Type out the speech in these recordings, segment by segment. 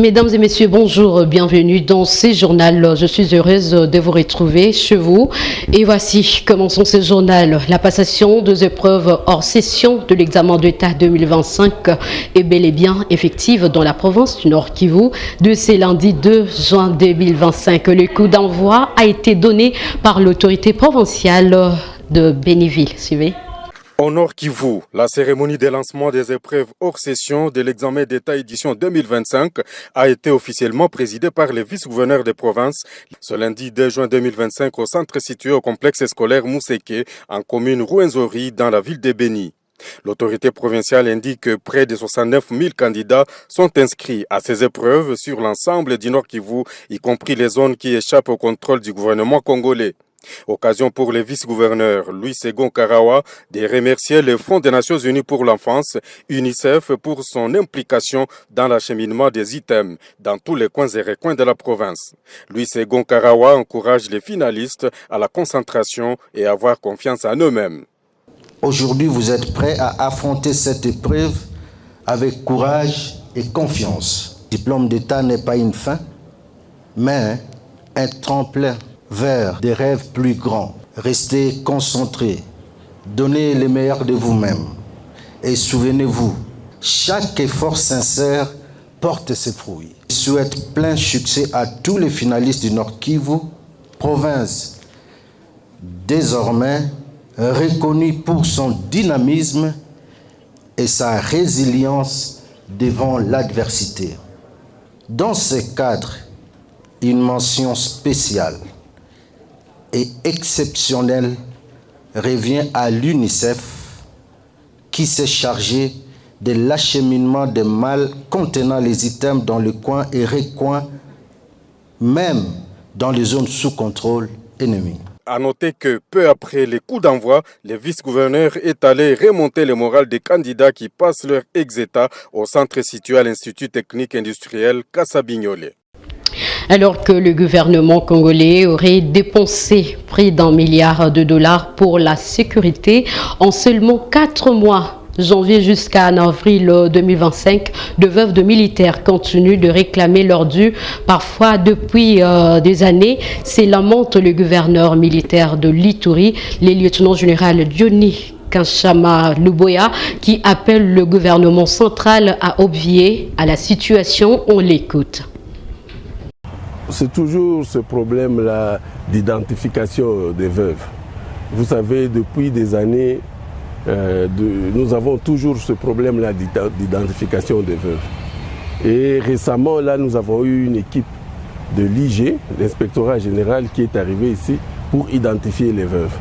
Mesdames et messieurs, bonjour, bienvenue dans ce journal. Je suis heureuse de vous retrouver chez vous. Et voici, commençons ce journal. La passation des épreuves hors session de l'examen d'État 2025 est bel et bien effective dans la province du Nord Kivu de ce lundi 2 juin 2025. Le coup d'envoi a été donné par l'autorité provinciale de Béniville. Suivez. Au Nord Kivu, la cérémonie de lancement des épreuves hors session de l'examen d'État édition 2025 a été officiellement présidée par le vice-gouverneur des provinces ce lundi 2 juin 2025 au centre situé au complexe scolaire Mousseke en commune Rouenzori dans la ville de Béni. L'autorité provinciale indique que près de 69 000 candidats sont inscrits à ces épreuves sur l'ensemble du Nord Kivu, y compris les zones qui échappent au contrôle du gouvernement congolais. Occasion pour le vice-gouverneur Louis Segon Karawa de remercier le Fonds des Nations Unies pour l'enfance, UNICEF, pour son implication dans l'acheminement des items dans tous les coins et recoins de la province. Louis Segon Karawa encourage les finalistes à la concentration et à avoir confiance en eux-mêmes. Aujourd'hui, vous êtes prêts à affronter cette épreuve avec courage et confiance. Le diplôme d'État n'est pas une fin, mais un tremplin vers des rêves plus grands. Restez concentrés, donnez le meilleur de vous-même et souvenez-vous, chaque effort sincère porte ses fruits. Je souhaite plein succès à tous les finalistes du Nord Kivu, province désormais reconnue pour son dynamisme et sa résilience devant l'adversité. Dans ce cadre, une mention spéciale et exceptionnel revient à l'UNICEF qui s'est chargé de l'acheminement des malles contenant les items dans le coin et recoin, même dans les zones sous contrôle ennemi. À noter que peu après les coups d'envoi, le vice-gouverneur est allé remonter le moral des candidats qui passent leur exéta au centre situé à l'Institut technique industriel Kassabignolé. Alors que le gouvernement congolais aurait dépensé près d'1 milliard de dollars pour la sécurité en seulement 4 mois, janvier jusqu'à avril 2025, de veuves de militaires continuent de réclamer leur dû, parfois depuis des années. C'est lamente le gouverneur militaire de l'Ituri, le lieutenant-général Diony Kanchama Luboya, qui appelle le gouvernement central à obvier à la situation. On l'écoute. C'est toujours ce problème-là d'identification des veuves. Vous savez, depuis des années, nous avons toujours ce problème-là d'identification des veuves. Et récemment, là, nous avons eu une équipe de l'IG, l'inspectorat général, qui est arrivé ici pour identifier les veuves.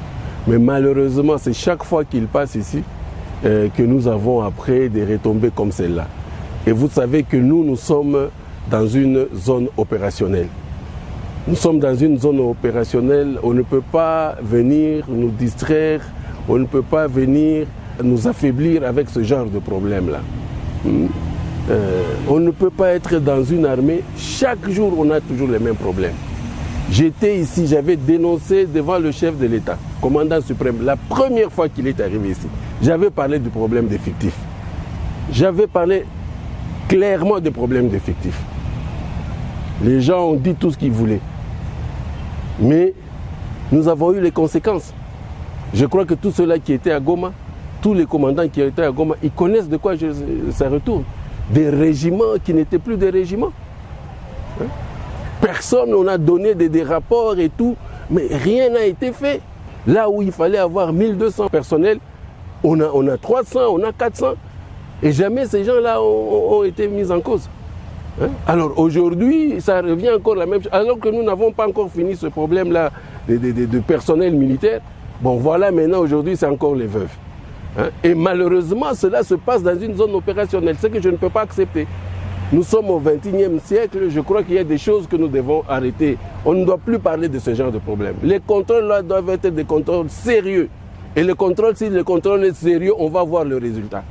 Mais malheureusement, c'est chaque fois qu'ils passent ici que nous avons après des retombées comme celle-là. Et vous savez que nous sommes dans une zone opérationnelle. Nous sommes dans une zone opérationnelle, on ne peut pas venir nous distraire, on ne peut pas venir nous affaiblir avec ce genre de problème-là. On ne peut pas être dans une armée, chaque jour on a toujours les mêmes problèmes. J'étais ici, j'avais dénoncé devant le chef de l'État, commandant suprême, la première fois qu'il est arrivé ici. J'avais parlé du problème d'effectifs. J'avais parlé clairement des problèmes d'effectifs. Les gens ont dit tout ce qu'ils voulaient. Mais nous avons eu les conséquences. Je crois que tous ceux-là qui étaient à Goma, tous les commandants qui étaient à Goma, ils connaissent de quoi ça retourne. Des régiments qui n'étaient plus des régiments. Personne, on a donné des rapports et tout, mais rien n'a été fait. Là où il fallait avoir 1200 personnels, on a 300, on a 400. Et jamais ces gens-là ont été mis en cause. Alors aujourd'hui, ça revient encore la même chose. Alors que nous n'avons pas encore fini ce problème-là de personnel militaire. Bon voilà, maintenant aujourd'hui, c'est encore les veuves. Et malheureusement, cela se passe dans une zone opérationnelle, ce que je ne peux pas accepter. Nous sommes au XXIe siècle, je crois qu'il y a des choses que nous devons arrêter. On ne doit plus parler de ce genre de problème. Les contrôles là doivent être des contrôles sérieux. Et le contrôle, si le contrôle est sérieux, on va voir le résultat.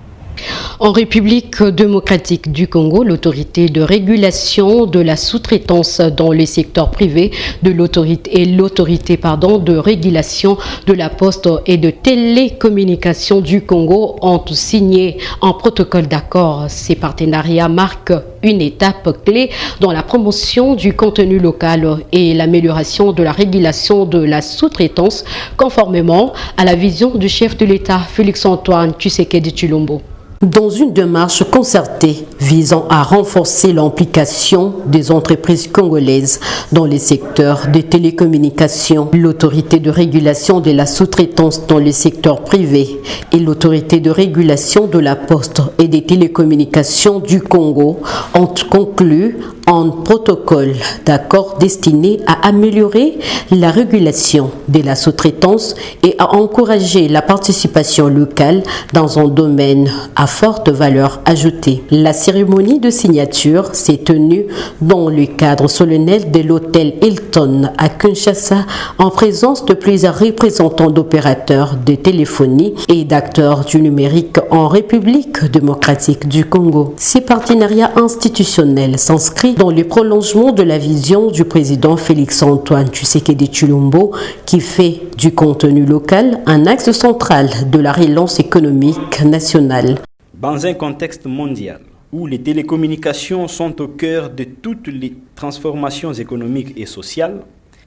En République démocratique du Congo, l'autorité de régulation de la sous-traitance dans les secteurs privés de l'autorité de régulation de la poste et de télécommunications du Congo ont signé un protocole d'accord. Ces partenariats marquent une étape clé dans la promotion du contenu local et l'amélioration de la régulation de la sous-traitance, conformément à la vision du chef de l'État, Félix-Antoine Tshisekedi Tshilombo. Dans une démarche concertée visant à renforcer l'implication des entreprises congolaises dans les secteurs des télécommunications, l'autorité de régulation de la sous-traitance dans les secteurs privés et l'autorité de régulation de la poste et des télécommunications du Congo ont conclu un protocole d'accord destiné à améliorer la régulation de la sous-traitance et à encourager la participation locale dans un domaine à forte valeur ajoutée. La cérémonie de signature s'est tenue dans le cadre solennel de l'hôtel Hilton à Kinshasa en présence de plusieurs représentants d'opérateurs de téléphonie et d'acteurs du numérique en République démocratique du Congo. Ces partenariats institutionnels s'inscrivent dans le prolongement de la vision du président Félix-Antoine Tshisekedi Tshilombo qui fait du contenu local un axe central de la relance économique nationale. Dans un contexte mondial où les télécommunications sont au cœur de toutes les transformations économiques et sociales,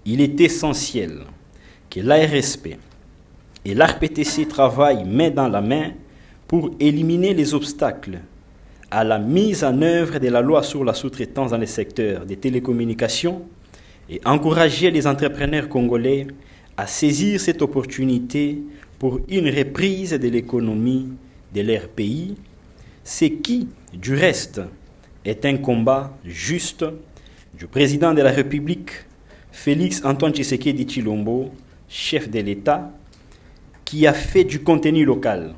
il est essentiel que l'ARSP et l'ARPTC travaillent main dans la main pour éliminer les obstacles à la mise en œuvre de la loi sur la sous-traitance dans le secteur des télécommunications et encourager les entrepreneurs congolais à saisir cette opportunité pour une reprise de l'économie de leur pays, ce qui, du reste, est un combat juste du président de la République, Félix-Antoine Tshisekedi Tshilombo, chef de l'État, qui a fait du contenu local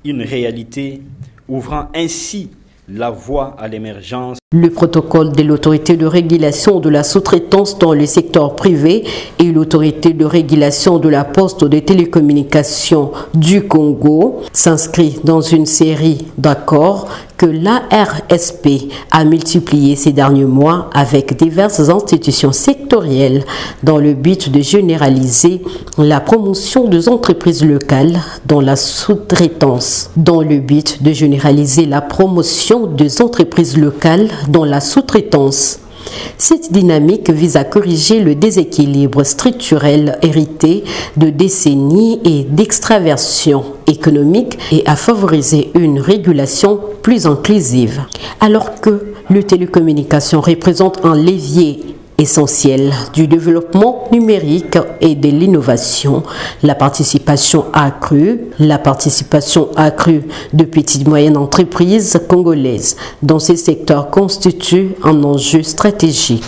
une réalité, ouvrant ainsi la voie à l'émergence. Le protocole de l'autorité de régulation de la sous-traitance dans le secteur privé et l'autorité de régulation de la poste des télécommunications du Congo s'inscrit dans une série d'accords que l'ARSP a multipliés ces derniers mois avec diverses institutions sectorielles dans le but de généraliser la promotion des entreprises locales dans la sous-traitance. Dans le but de généraliser la promotion des entreprises locales dans la sous-traitance. Cette dynamique vise à corriger le déséquilibre structurel hérité de décennies et d'extraversion économique et à favoriser une régulation plus inclusive. Alors que les télécommunications représentent un levier essentiel du développement numérique et de l'innovation, la participation accrue de petites et moyennes entreprises congolaises dans ces secteurs constitue un enjeu stratégique.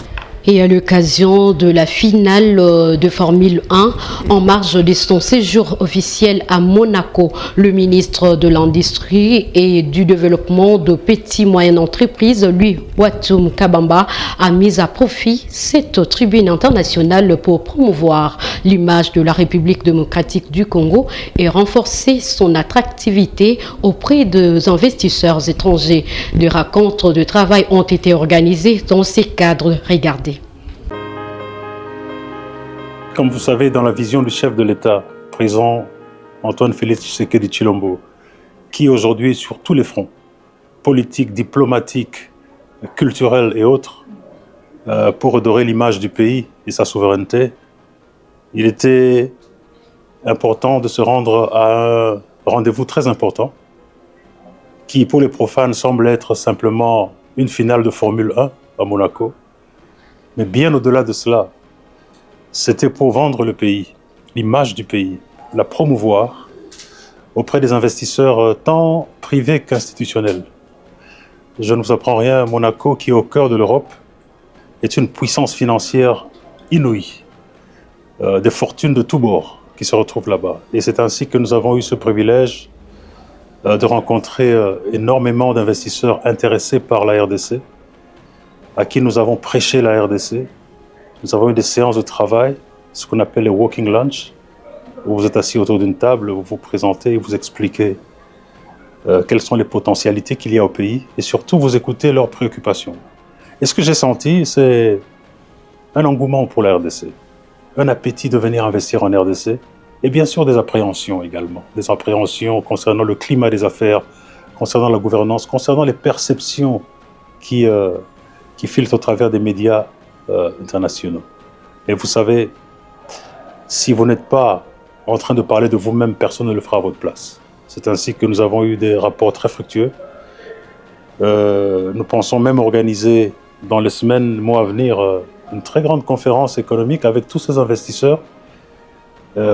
Et à l'occasion de la finale de Formule 1, en marge de son séjour officiel à Monaco, le ministre de l'Industrie et du Développement de petites et moyennes entreprises, lui, Watum Kabamba, a mis à profit cette tribune internationale pour promouvoir l'image de la République démocratique du Congo et renforcer son attractivité auprès des investisseurs étrangers. Des rencontres de travail ont été organisées dans ces cadres. Regardez. Comme vous savez, dans la vision du chef de l'État, président Antoine Félix Tshisekedi Tshilombo, qui aujourd'hui est sur tous les fronts, politiques, diplomatiques, culturels et autres, pour redorer l'image du pays et sa souveraineté, il était important de se rendre à un rendez-vous très important, qui pour les profanes semble être simplement une finale de Formule 1 à Monaco, mais bien au-delà de cela, c'était pour vendre le pays, l'image du pays, la promouvoir auprès des investisseurs tant privés qu'institutionnels. Je ne vous apprends rien, Monaco, qui est au cœur de l'Europe, est une puissance financière inouïe, des fortunes de tous bords qui se retrouvent là-bas. Et c'est ainsi que nous avons eu ce privilège de rencontrer énormément d'investisseurs intéressés par la RDC, à qui nous avons prêché la RDC. Nous avons eu des séances de travail, ce qu'on appelle les walking lunch, où vous êtes assis autour d'une table, vous vous présentez et vous expliquez quelles sont les potentialités qu'il y a au pays et surtout vous écoutez leurs préoccupations. Et ce que j'ai senti, c'est un engouement pour la RDC, un appétit de venir investir en RDC et bien sûr des appréhensions également. Des appréhensions concernant le climat des affaires, concernant la gouvernance, concernant les perceptions qui filtrent au travers des médias internationaux. Et vous savez, si vous n'êtes pas en train de parler de vous-même, personne ne le fera à votre place. C'est ainsi que nous avons eu des rapports très fructueux. Nous pensons même organiser dans les semaines, mois à venir, une très grande conférence économique avec tous ces investisseurs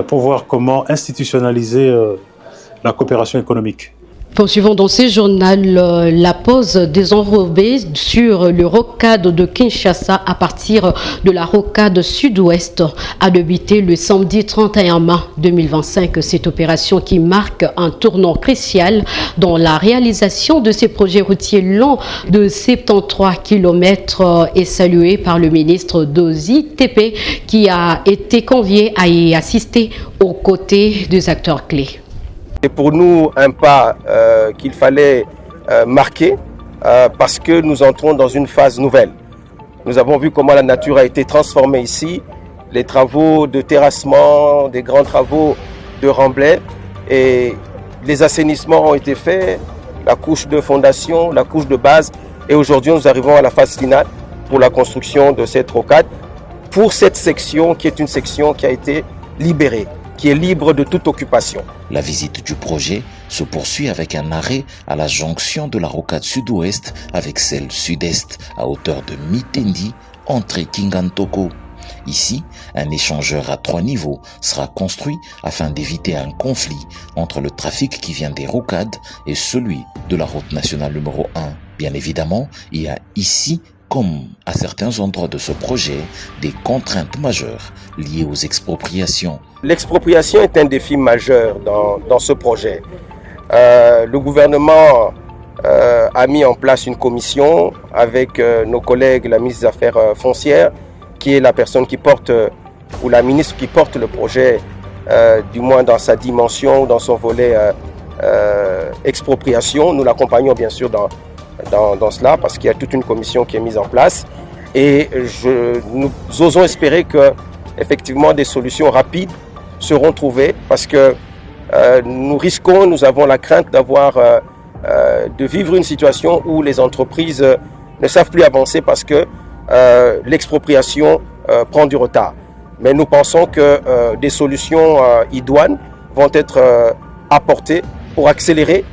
pour voir comment institutionnaliser la coopération économique. Poursuivons dans ce journal la pause désenrobée sur le rocade de Kinshasa à partir de la rocade sud-ouest a débuté le samedi 31 mai 2025. Cette opération qui marque un tournant crucial dans la réalisation de ces projets routiers longs de 73 km est saluée par le ministre d'OZITP qui a été convié à y assister aux côtés des acteurs clés. C'est pour nous un pas qu'il fallait marquer parce que nous entrons dans une phase nouvelle. Nous avons vu comment la nature a été transformée ici, les travaux de terrassement, des grands travaux de remblai et les assainissements ont été faits, la couche de fondation, la couche de base et aujourd'hui nous arrivons à la phase finale pour la construction de cette rocade pour cette section qui est une section qui a été libérée, qui est libre de toute occupation. La visite du projet se poursuit avec un arrêt à la jonction de la rocade sud-ouest avec celle sud-est à hauteur de Mitendi, entrée Kingantoko. Ici, un échangeur à 3 niveaux sera construit afin d'éviter un conflit entre le trafic qui vient des rocades et celui de la route nationale numéro 1. Bien évidemment, il y a ici, comme à certains endroits de ce projet, des contraintes majeures liées aux expropriations. L'expropriation est un défi majeur dans ce projet. Le gouvernement a mis en place une commission avec nos collègues, la ministre des Affaires foncières, qui est la personne qui porte, ou la ministre qui porte le projet, du moins dans sa dimension, dans son volet expropriation. Nous l'accompagnons bien sûr dans cela parce qu'il y a toute une commission qui est mise en place. Et nous osons espérer que effectivement des solutions rapides seront trouvées parce que nous avons la crainte de vivre une situation où les entreprises ne savent plus avancer parce que l'expropriation prend du retard. Mais nous pensons que des solutions idoines vont être apportées pour accélérer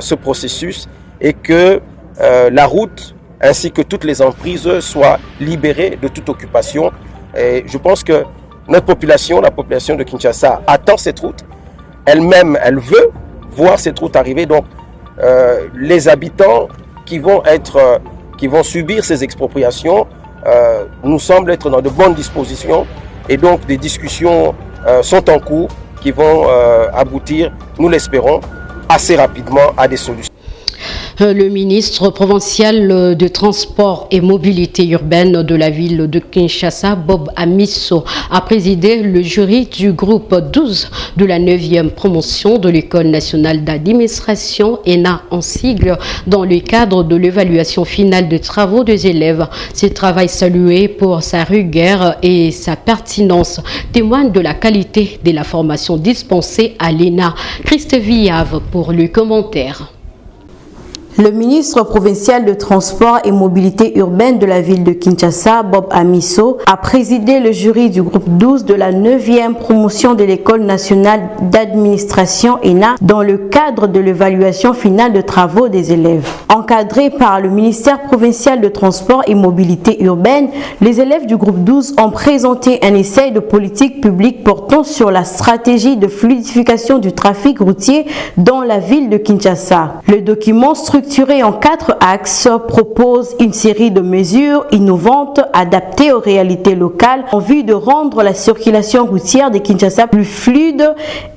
ce processus et que la route ainsi que toutes les emprises soient libérées de toute occupation. Et je pense que notre population, la population de Kinshasa, attend cette route. Elle-même, elle veut voir cette route arriver. Donc, les habitants qui vont subir ces expropriations nous semblent être dans de bonnes dispositions. Et donc, des discussions sont en cours qui vont aboutir, nous l'espérons, assez rapidement à des solutions. Le ministre provincial de Transport et Mobilité urbaine de la ville de Kinshasa, Bob Amisso, a présidé le jury du groupe 12 de la 9e promotion de l'École nationale d'administration, ENA en sigle, dans le cadre de l'évaluation finale des travaux des élèves. Ce travail salué pour sa rigueur et sa pertinence témoigne de la qualité de la formation dispensée à l'ENA. Christ Villave pour le commentaire. Le ministre provincial de Transport et Mobilité urbaine de la ville de Kinshasa, Bob Amisso, a présidé le jury du groupe 12 de la 9e promotion de l'École nationale d'administration ENA dans le cadre de l'évaluation finale de travaux des élèves. Encadrés par le ministère provincial de Transport et Mobilité urbaine, les élèves du groupe 12 ont présenté un essai de politique publique portant sur la stratégie de fluidification du trafic routier dans la ville de Kinshasa. Le document structuré structuré en 4 axes, propose une série de mesures innovantes adaptées aux réalités locales en vue de rendre la circulation routière de Kinshasa plus fluide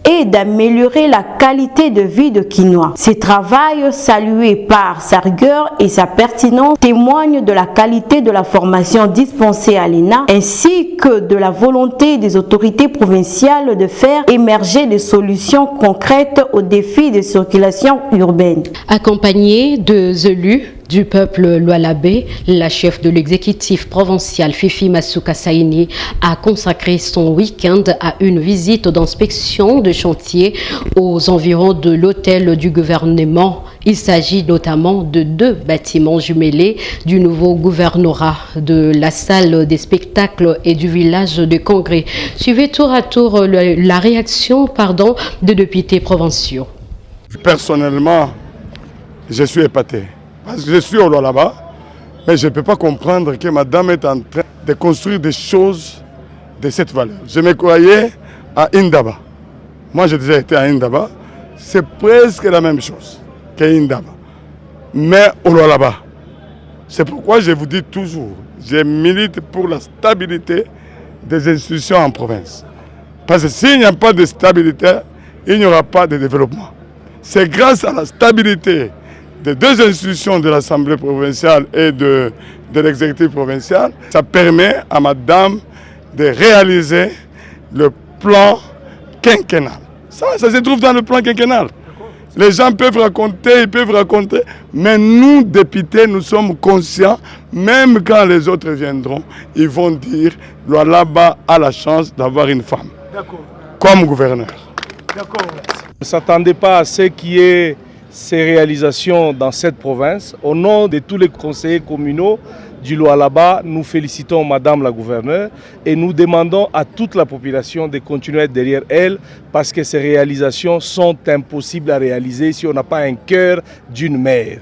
et d'améliorer la qualité de vie de Kinois. Ce travail, salué par sa rigueur et sa pertinence, témoigne de la qualité de la formation dispensée à l'ENA ainsi que de la volonté des autorités provinciales de faire émerger des solutions concrètes aux défis de circulation urbaine. Accompagnée de élus du peuple Lualabé, la chef de l'exécutif provincial Fifi Masuka Saini a consacré son week-end à une visite d'inspection de chantier aux environs de l'hôtel du gouvernement. Il s'agit notamment de 2 bâtiments jumelés du nouveau gouvernorat, de la salle des spectacles et du village de congrès. Suivez tour à tour la réaction de députés provinciaux. Personnellement, je suis épaté. Parce que je suis au là-bas, mais je ne peux pas comprendre que madame est en train de construire des choses de cette valeur. Je me croyais à Indaba. Moi, j'ai déjà été à Indaba. C'est presque la même chose qu'à Indaba. Mais au là-bas. C'est pourquoi je vous dis toujours, je milite pour la stabilité des institutions en province. Parce que s'il n'y a pas de stabilité, il n'y aura pas de développement. C'est grâce à la stabilité des 2 institutions de l'Assemblée provinciale et de l'exécutif provincial, ça permet à madame de réaliser le plan quinquennal. Ça se trouve dans le plan quinquennal. Les gens peuvent raconter, mais nous, députés, nous sommes conscients, même quand les autres viendront, ils vont dire, Lualaba a la chance d'avoir une femme comme gouverneur. D'accord. Ne s'attendez pas à ce qui est ces réalisations dans cette province. Au nom de tous les conseillers communaux du Lualaba, nous félicitons Madame la gouverneure et nous demandons à toute la population de continuer à être derrière elle parce que ces réalisations sont impossibles à réaliser si on n'a pas un cœur d'une mère.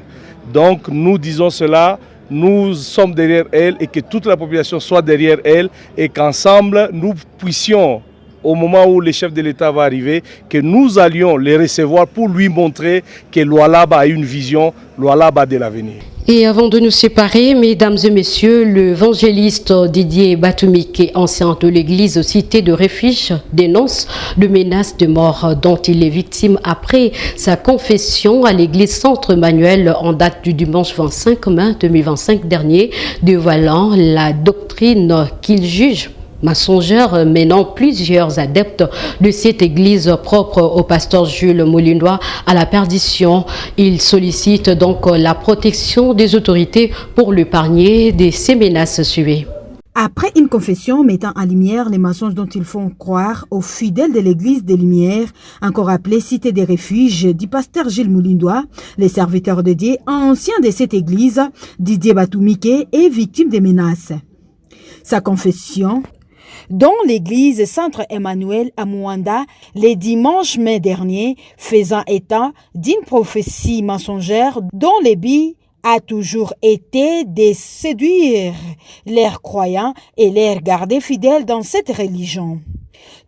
Donc nous disons cela, nous sommes derrière elle et que toute la population soit derrière elle et qu'ensemble nous puissions, au moment où le chef de l'État va arriver, que nous allions les recevoir pour lui montrer que Lualaba a une vision, Lualaba de l'avenir. Et avant de nous séparer, mesdames et messieurs, l'évangéliste Didier Batumike, ancien de l'église Cité de Refuge, dénonce de menaces de mort dont il est victime après sa confession à l'église Centre Manuel en date du dimanche 25 mai 2025 dernier, dévoilant la doctrine qu'il juge mensongère, menant plusieurs adeptes de cette église propre au pasteur Jules Moulindois à la perdition. Il sollicite donc la protection des autorités pour l'épargner de ces menaces suivies. Après une confession mettant en lumière les mensonges dont ils font croire aux fidèles de l'église des Lumières, encore appelée Cité des Refuges, du pasteur Gilles Moulindois, les serviteurs de Dieu anciens de cette église, Didier Batumike, est victime des menaces. Sa confession, dont l'église Centre Emmanuel à Mouanda, les dimanches mai dernier, faisant état d'une prophétie mensongère dont le but a toujours été de séduire leurs croyants et les garder fidèles dans cette religion.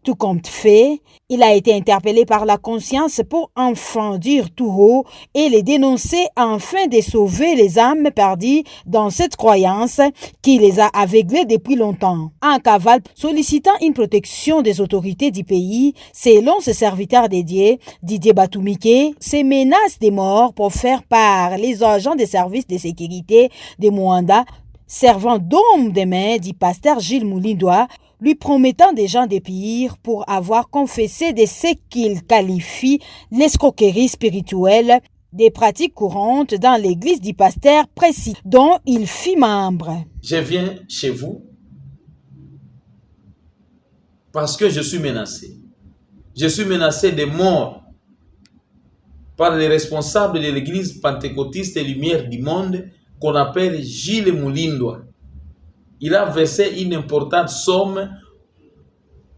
Tout compte fait, il a été interpellé par la conscience pour enfin dire tout haut et les dénoncer afin de sauver les âmes perdues dans cette croyance qui les a aveuglés depuis longtemps. En cavale, sollicitant une protection des autorités du pays, selon ce serviteur dédié, Didier Batumike, ces menaces de mort pour faire par les agents des services de sécurité de Mouanda, servant d'homme de main du pasteur Gilles Moulindois, lui promettant des gens de pire pour avoir confessé de ce qu'il qualifie l'escroquerie spirituelle, des pratiques courantes dans l'église du pasteur précis dont il fit membre. Je viens chez vous parce que je suis menacé. Je suis menacé de mort par les responsables de l'église pentecôtiste et lumière du monde qu'on appelle Gilles Moulindois. Il a versé une importante somme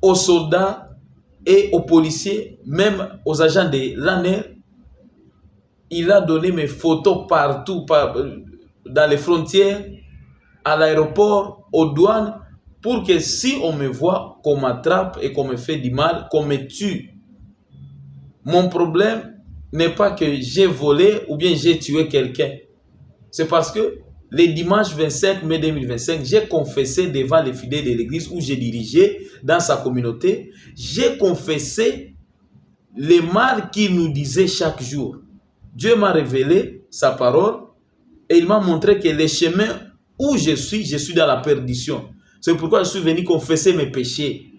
aux soldats et aux policiers, même aux agents de l'ANER. Il a donné mes photos partout, dans les frontières, à l'aéroport, aux douanes, pour que si on me voit, qu'on m'attrape et qu'on me fait du mal, qu'on me tue. Mon problème n'est pas que j'ai volé ou bien j'ai tué quelqu'un. C'est parce que le dimanche 25 mai 2025, j'ai confessé devant les fidèles de l'église où j'ai dirigé dans sa communauté. J'ai confessé les mal qu'il nous disait chaque jour. Dieu m'a révélé sa parole et il m'a montré que les chemins où je suis dans la perdition. C'est pourquoi je suis venu confesser mes péchés.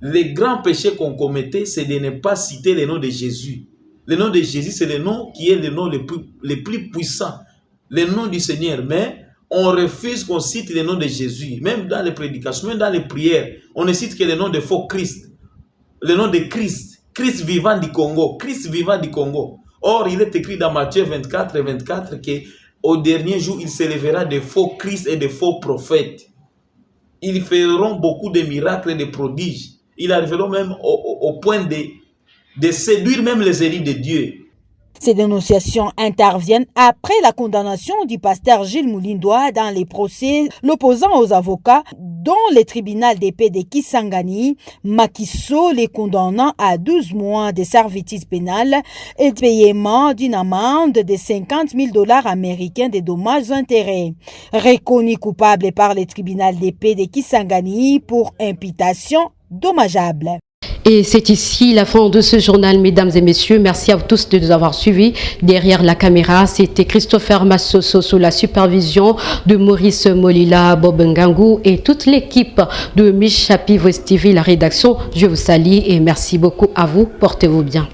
Les grands péchés qu'on commettait, c'est de ne pas citer le nom de Jésus. Le nom de Jésus, c'est le nom qui est le nom le plus puissant, le nom du Seigneur. Mais on refuse qu'on cite le nom de Jésus. Même dans les prédications, même dans les prières, on ne cite que le nom de faux Christ. Le nom de Christ. Christ vivant du Congo. Christ vivant du Congo. Or, il est écrit dans Matthieu 24, 24 qu'au dernier jour, il s'élèvera de faux Christ et de faux prophètes. Ils feront beaucoup de miracles et de prodiges. Ils arriveront même au point de séduire même les élites de Dieu. Ces dénonciations interviennent après la condamnation du pasteur Gilles Mulindwa dans les procès l'opposant aux avocats, dont le tribunal de paix de Kisangani, Makiso les condamnant à 12 mois de servitude pénale et paiement d'une amende de 50 000 $ américains de dommages-intérêts. Reconnu coupable par le tribunal de paix de Kisangani pour imputation dommageable. Et c'est ici la fin de ce journal, mesdames et messieurs. Merci à vous tous de nous avoir suivis. Derrière la caméra, c'était Christopher Massoso sous la supervision de Maurice Molila, Bob Ngangou et toute l'équipe de Michapi Voice TV, la rédaction. Je vous salue et merci beaucoup à vous. Portez-vous bien.